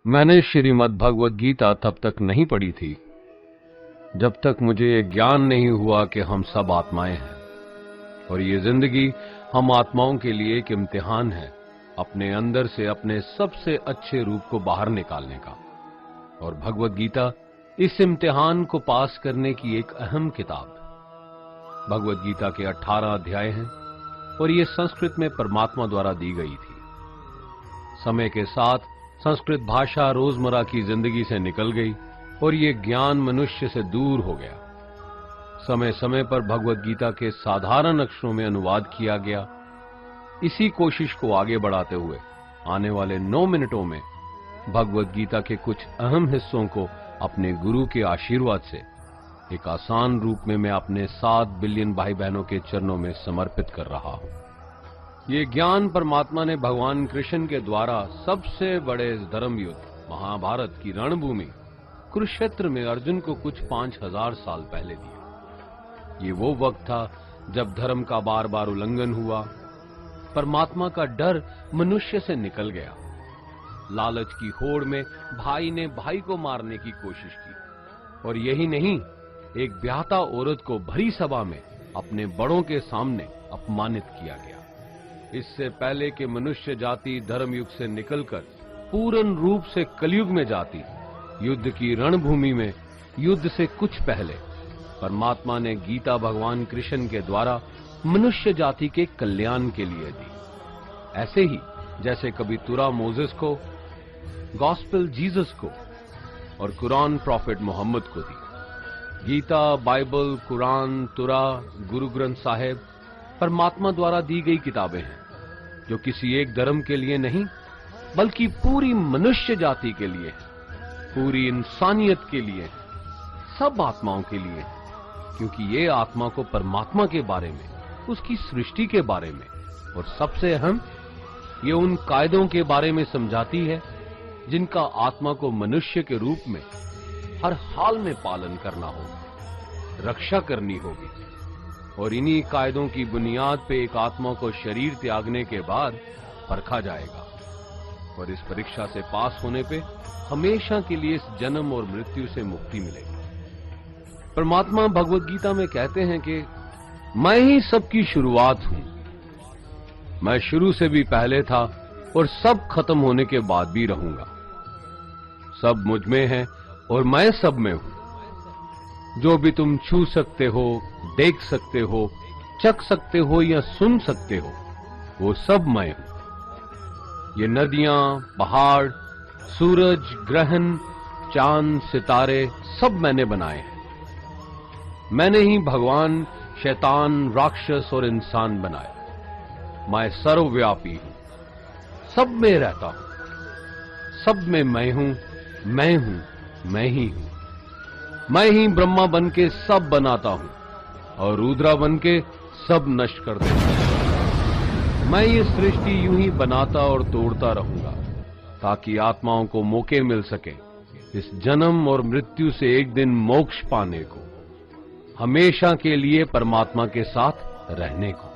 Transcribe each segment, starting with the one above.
मैंने श्रीमद् भगवद गीता तब तक नहीं पढ़ी थी जब तक मुझे ये ज्ञान नहीं हुआ कि हम सब आत्माएं हैं और ये जिंदगी हम आत्माओं के लिए एक इम्तिहान है अपने अंदर से अपने सबसे अच्छे रूप को बाहर निकालने का। और भगवद गीता इस इम्तिहान को पास करने की एक अहम किताब। भगवद गीता के 18 अध्याय हैं और ये संस्कृत में परमात्मा द्वारा दी गई थी। समय के साथ संस्कृत भाषा रोजमर्रा की जिंदगी से निकल गई और ये ज्ञान मनुष्य से दूर हो गया। समय समय पर भगवद गीता के साधारण अक्षरों में अनुवाद किया गया। इसी कोशिश को आगे बढ़ाते हुए आने वाले 9 मिनटों में भगवद गीता के कुछ अहम हिस्सों को अपने गुरु के आशीर्वाद से एक आसान रूप में मैं अपने 7 बिलियन भाई बहनों के चरणों में समर्पित कर रहा हूं। ये ज्ञान परमात्मा ने भगवान कृष्ण के द्वारा सबसे बड़े धर्म युद्ध महाभारत की रणभूमि कुरुक्षेत्र में अर्जुन को कुछ 5000 साल पहले दिया। ये वो वक्त था जब धर्म का बार बार उल्लंघन हुआ, परमात्मा का डर मनुष्य से निकल गया। लालच की होड़ में भाई ने भाई को मारने की कोशिश की और यही नहीं, एक ब्याहता औरत को भरी सभा में अपने बड़ों के सामने अपमानित किया गया। इससे पहले कि मनुष्य जाति धर्मयुग से निकलकर पूर्ण रूप से कलयुग में जाती, युद्ध की रणभूमि में युद्ध से कुछ पहले परमात्मा ने गीता भगवान कृष्ण के द्वारा मनुष्य जाति के कल्याण के लिए दी। ऐसे ही जैसे कभी तुरा मोजेस को, गॉस्पेल जीसस को और कुरान प्रॉफिट मोहम्मद को दी। गीता, बाइबल, कुरान, तुरा, गुरु ग्रंथ साहिब परमात्मा द्वारा दी गई किताबें हैं जो किसी एक धर्म के लिए नहीं बल्कि पूरी मनुष्य जाति के लिए है, पूरी इंसानियत के लिए है, सब आत्माओं के लिए है। क्योंकि ये आत्मा को परमात्मा के बारे में, उसकी सृष्टि के बारे में और सबसे अहम ये उन कायदों के बारे में समझाती है जिनका आत्मा को मनुष्य के रूप में हर हाल में पालन करना होगा, रक्षा करनी होगी। और इन्हीं कायदों की बुनियाद पे एक आत्मा को शरीर त्यागने के बाद परखा जाएगा और इस परीक्षा से पास होने पे हमेशा के लिए इस जन्म और मृत्यु से मुक्ति मिलेगी। परमात्मा भगवद गीता में कहते हैं कि मैं ही सबकी शुरुआत हूं, मैं शुरू से भी पहले था और सब खत्म होने के बाद भी रहूंगा। सब मुझ में है और मैं सब में हूं। जो भी तुम छू सकते हो, देख सकते हो, चख सकते हो या सुन सकते हो, वो सब मैं हूं। ये नदियां, पहाड़, सूरज, ग्रहण, चांद, सितारे सब मैंने बनाए हैं। मैंने ही भगवान, शैतान, राक्षस और इंसान बनाए। मैं सर्वव्यापी हूं, सब में रहता हूं, सब में मैं हूं, मैं ही हूं। मैं ही ब्रह्मा बन के सब बनाता हूं और रुद्रा बन के सब नष्ट कर देता हूं। मैं ये सृष्टि यूं ही बनाता और तोड़ता रहूंगा ताकि आत्माओं को मौके मिल सके इस जन्म और मृत्यु से एक दिन मोक्ष पाने को, हमेशा के लिए परमात्मा के साथ रहने को।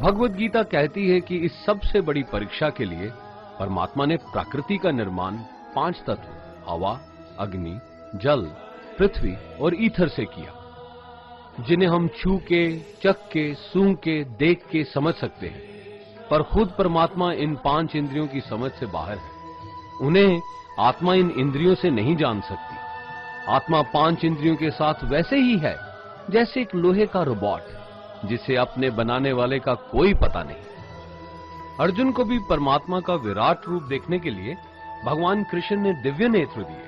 भगवद गीता कहती है कि इस सबसे बड़ी परीक्षा के लिए परमात्मा ने प्रकृति का निर्माण 5 तत्व हवा, अग्नि, जल, पृथ्वी और ईथर से किया, जिन्हें हम छू के, चख के, सूंघ के, देख के समझ सकते हैं। पर खुद परमात्मा इन 5 इंद्रियों की समझ से बाहर है। उन्हें आत्मा इन इंद्रियों से नहीं जान सकती। आत्मा 5 इंद्रियों के साथ वैसे ही है जैसे एक लोहे का रोबोट जिसे अपने बनाने वाले का कोई पता नहीं। अर्जुन को भी परमात्मा का विराट रूप देखने के लिए भगवान कृष्ण ने दिव्य नेत्र दिए।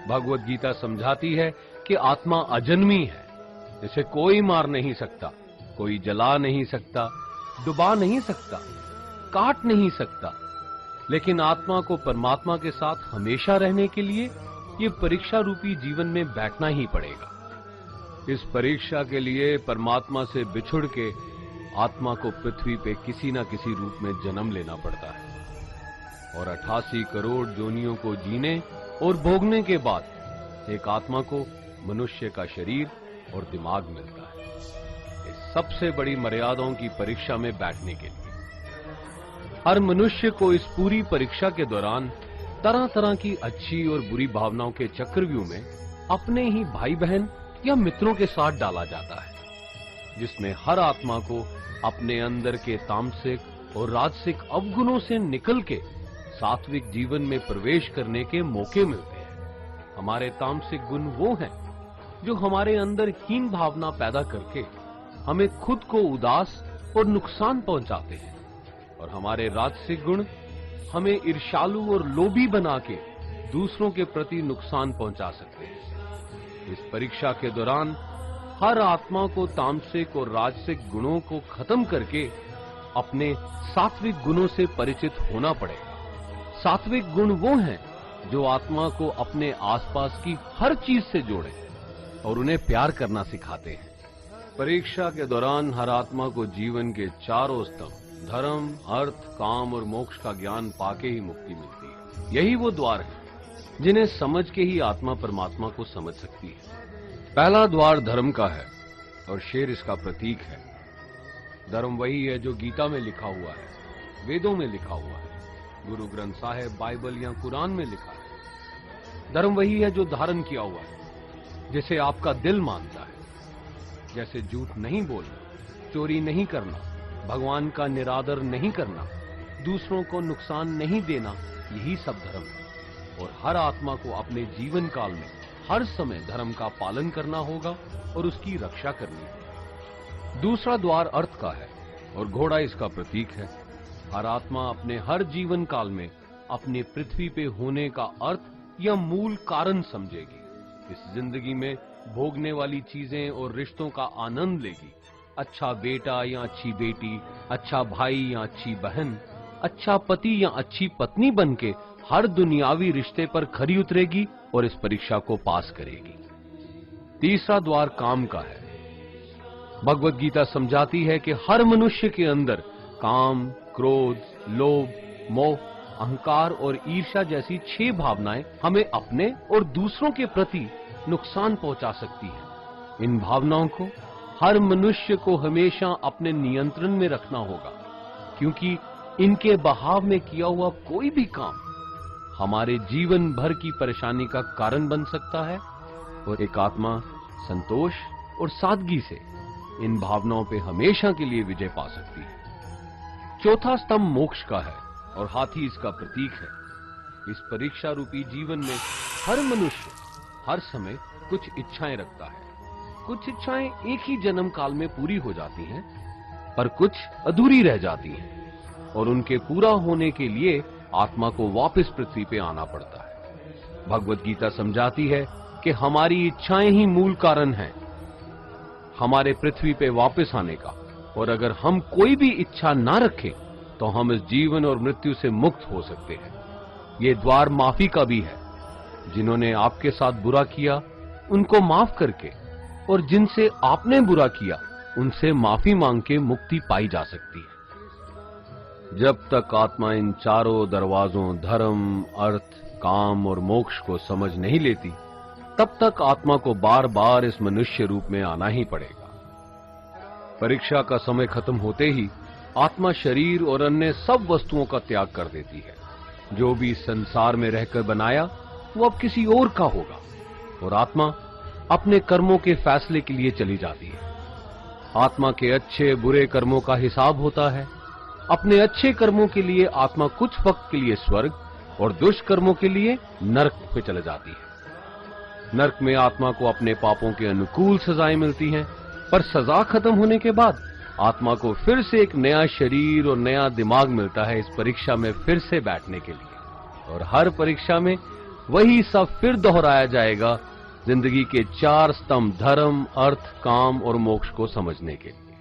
भगवद गीता समझाती है कि आत्मा अजन्मी है, इसे कोई मार नहीं सकता, कोई जला नहीं सकता, डुबा नहीं सकता, काट नहीं सकता। लेकिन आत्मा को परमात्मा के साथ हमेशा रहने के लिए ये परीक्षा रूपी जीवन में बैठना ही पड़ेगा। इस परीक्षा के लिए परमात्मा से बिछुड़ के आत्मा को पृथ्वी पे किसी न किसी रूप में जन्म लेना पड़ता है और 88 करोड़ जोनियों को जीने और भोगने के बाद एक आत्मा को मनुष्य का शरीर और दिमाग मिलता है इस सबसे बड़ी मर्यादाओं की परीक्षा में बैठने के लिए। हर मनुष्य को इस पूरी परीक्षा के दौरान तरह तरह की अच्छी और बुरी भावनाओं के चक्रव्यूह में अपने ही भाई बहन या मित्रों के साथ डाला जाता है, जिसमें हर आत्मा को अपने अंदर के तामसिक और राजसिक अवगुणों से निकल के सात्विक जीवन में प्रवेश करने के मौके मिलते हैं। हमारे तामसिक गुण वो हैं जो हमारे अंदर हीन भावना पैदा करके हमें खुद को उदास और नुकसान पहुंचाते हैं, और हमारे राजसिक गुण हमें ईर्ष्यालु और लोभी बना के दूसरों के प्रति नुकसान पहुंचा सकते हैं। इस परीक्षा के दौरान हर आत्मा को तामसिक और राजसिक गुणों को खत्म करके अपने सात्विक गुणों से परिचित होना पड़ेगा। सात्विक गुण वो हैं जो आत्मा को अपने आसपास की हर चीज से जोड़े और उन्हें प्यार करना सिखाते हैं। परीक्षा के दौरान हर आत्मा को जीवन के चारों स्तंभ धर्म, अर्थ, काम और मोक्ष का ज्ञान पाके ही मुक्ति मिलती है। यही वो द्वार है जिन्हें समझ के ही आत्मा परमात्मा को समझ सकती है। पहला द्वार धर्म का है और शेर इसका प्रतीक है। धर्म वही है जो गीता में लिखा हुआ है, वेदों में लिखा हुआ है, गुरु ग्रंथ साहिब, बाइबल या कुरान में लिखा है। धर्म वही है जो धारण किया हुआ है, जिसे आपका दिल मानता है, जैसे झूठ नहीं बोलना, चोरी नहीं करना, भगवान का निरादर नहीं करना, दूसरों को नुकसान नहीं देना, यही सब धर्म है। और हर आत्मा को अपने जीवन काल में हर समय धर्म का पालन करना होगा और उसकी रक्षा करनी है। दूसरा द्वार अर्थ का है और घोड़ा इसका प्रतीक है। हर आत्मा अपने हर जीवन काल में अपने पृथ्वी पे होने का अर्थ या मूल कारण समझेगी। इस जिंदगी में भोगने वाली चीजें और रिश्तों का आनंद लेगी। अच्छा बेटा या अच्छी बेटी, अच्छा भाई या अच्छी बहन, अच्छा पति या अच्छी पत्नी बनके हर दुनियावी रिश्ते पर खरी उतरेगी और इस परीक्षा को पास करेगी। तीसरा द्वार काम का है। भगवत गीता समझाती है कि हर मनुष्य के अंदर काम, क्रोध, लोभ, मोह, अहंकार और ईर्ष्या जैसी 6 भावनाएं हमें अपने और दूसरों के प्रति नुकसान पहुंचा सकती हैं। इन भावनाओं को हर मनुष्य को हमेशा अपने नियंत्रण में रखना होगा, क्योंकि इनके बहाव में किया हुआ कोई भी काम हमारे जीवन भर की परेशानी का कारण बन सकता है। और एक आत्मा संतोष और सादगी से इन भावनाओं पे हमेशा के लिए विजय पा सकती है। चौथा स्तंभ मोक्ष का है और हाथी इसका प्रतीक है। इस परीक्षा रूपी जीवन में हर मनुष्य हर समय कुछ इच्छाएं रखता है। कुछ इच्छाएं एक ही जन्म काल में पूरी हो जाती हैं, पर कुछ अधूरी रह जाती हैं और उनके पूरा होने के लिए आत्मा को वापस पृथ्वी पे आना पड़ता है। भगवत गीता समझाती है कि हमारी इच्छाएं ही मूल कारण हैं हमारे पृथ्वी पे वापस आने का, और अगर हम कोई भी इच्छा ना रखें तो हम इस जीवन और मृत्यु से मुक्त हो सकते हैं। ये द्वार माफी का भी है। जिन्होंने आपके साथ बुरा किया उनको माफ करके और जिनसे आपने बुरा किया उनसे माफी मांग के मुक्ति पाई जा सकती है। जब तक आत्मा इन चारों दरवाजों धर्म, अर्थ, काम और मोक्ष को समझ नहीं लेती, तब तक आत्मा को बार बार इस मनुष्य रूप में आना ही पड़ेगा। परीक्षा का समय खत्म होते ही आत्मा शरीर और अन्य सब वस्तुओं का त्याग कर देती है। जो भी संसार में रहकर बनाया वो अब किसी और का होगा, और आत्मा अपने कर्मों के फैसले के लिए चली जाती है। आत्मा के अच्छे बुरे कर्मों का हिसाब होता है। अपने अच्छे कर्मों के लिए आत्मा कुछ वक्त के लिए स्वर्ग और दुष्कर्मों के लिए नरक पे चले जाती है। नरक में आत्मा को अपने पापों के अनुकूल सजाएं मिलती हैं, पर सजा खत्म होने के बाद आत्मा को फिर से एक नया शरीर और नया दिमाग मिलता है इस परीक्षा में फिर से बैठने के लिए। और हर परीक्षा में वही सब फिर दोहराया जाएगा, जिंदगी के 4 स्तंभ धर्म, अर्थ, काम और मोक्ष को समझने के लिए।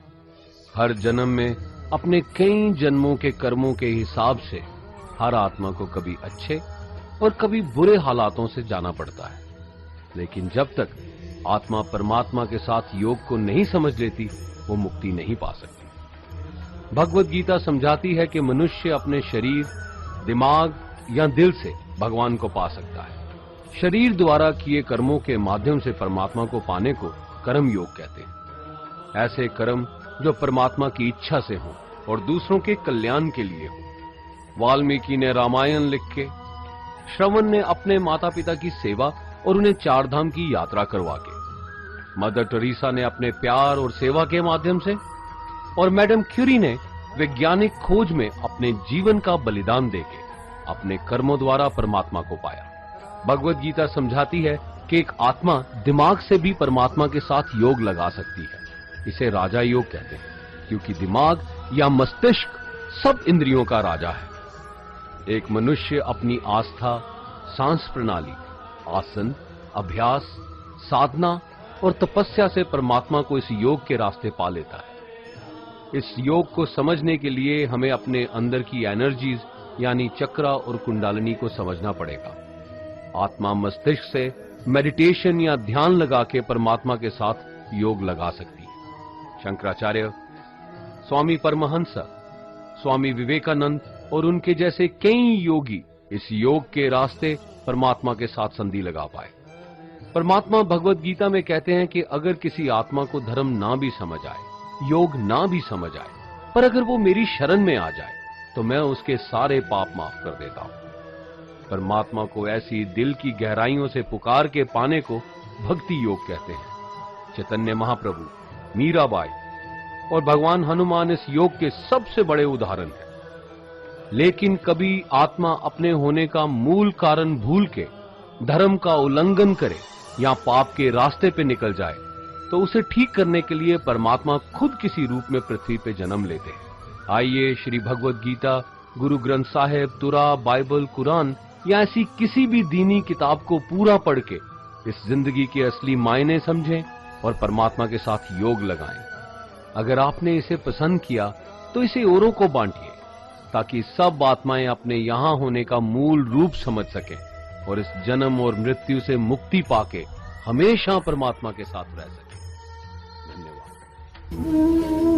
हर जन्म में अपने कई जन्मों के कर्मों के हिसाब से हर आत्मा को कभी अच्छे और कभी बुरे हालातों से जाना पड़ता है, लेकिन जब तक आत्मा परमात्मा के साथ योग को नहीं समझ लेती वो मुक्ति नहीं पा सकती। भगवत गीता समझाती है कि मनुष्य अपने शरीर, दिमाग या दिल से भगवान को पा सकता है। शरीर द्वारा किए कर्मों के माध्यम से परमात्मा को पाने को कर्म योग कहते हैं। ऐसे कर्म जो परमात्मा की इच्छा से हों और दूसरों के कल्याण के लिए हो। वाल्मीकि ने रामायण लिख के श्रवण ने अपने माता पिता की सेवा और उन्हें चार धाम की यात्रा करवा के, मदर टेरेसा ने अपने प्यार और सेवा के माध्यम से, और मैडम क्यूरी ने वैज्ञानिक खोज में अपने जीवन का बलिदान देके अपने कर्मों द्वारा परमात्मा को पाया। भगवत गीता समझाती है कि एक आत्मा दिमाग से भी परमात्मा के साथ योग लगा सकती है। इसे राजा योग कहते हैं, क्योंकि दिमाग या मस्तिष्क सब इंद्रियों का राजा है। एक मनुष्य अपनी आस्था, सांस प्रणाली, आसन, अभ्यास, साधना और तपस्या से परमात्मा को इस योग के रास्ते पा लेता है। इस योग को समझने के लिए हमें अपने अंदर की एनर्जीज यानी चक्रा और कुंडलिनी को समझना पड़ेगा। आत्मा मस्तिष्क से मेडिटेशन या ध्यान लगा के परमात्मा के साथ योग लगा सकती है। शंकराचार्य, स्वामी परमहंस, स्वामी विवेकानंद और उनके जैसे कई योगी इस योग के रास्ते परमात्मा के साथ संधि लगा पाए। परमात्मा भगवत गीता में कहते हैं कि अगर किसी आत्मा को धर्म ना भी समझ आए, योग ना भी समझ आए, पर अगर वो मेरी शरण में आ जाए तो मैं उसके सारे पाप माफ कर देता हूं। परमात्मा को ऐसी दिल की गहराइयों से पुकार के पाने को भक्ति योग कहते हैं। चैतन्य महाप्रभु, मीराबाई और भगवान हनुमान इस योग के सबसे बड़े उदाहरण हैं। लेकिन कभी आत्मा अपने होने का मूल कारण भूल के धर्म का उल्लंघन करे या पाप के रास्ते पे निकल जाए तो उसे ठीक करने के लिए परमात्मा खुद किसी रूप में पृथ्वी पे जन्म लेते हैं। आइए श्री भगवत गीता, गुरु ग्रंथ साहिब, तुरा, बाइबल, कुरान या ऐसी किसी भी दीनी किताब को पूरा पढ़ के इस जिंदगी के असली मायने समझें और परमात्मा के साथ योग लगाएं। अगर आपने इसे पसंद किया तो इसे औरों को बांटिए, ताकि सब आत्माएं अपने यहां होने का मूल रूप समझ सकें और इस जन्म और मृत्यु से मुक्ति पाके हमेशा परमात्मा के साथ रह सकें। धन्यवाद।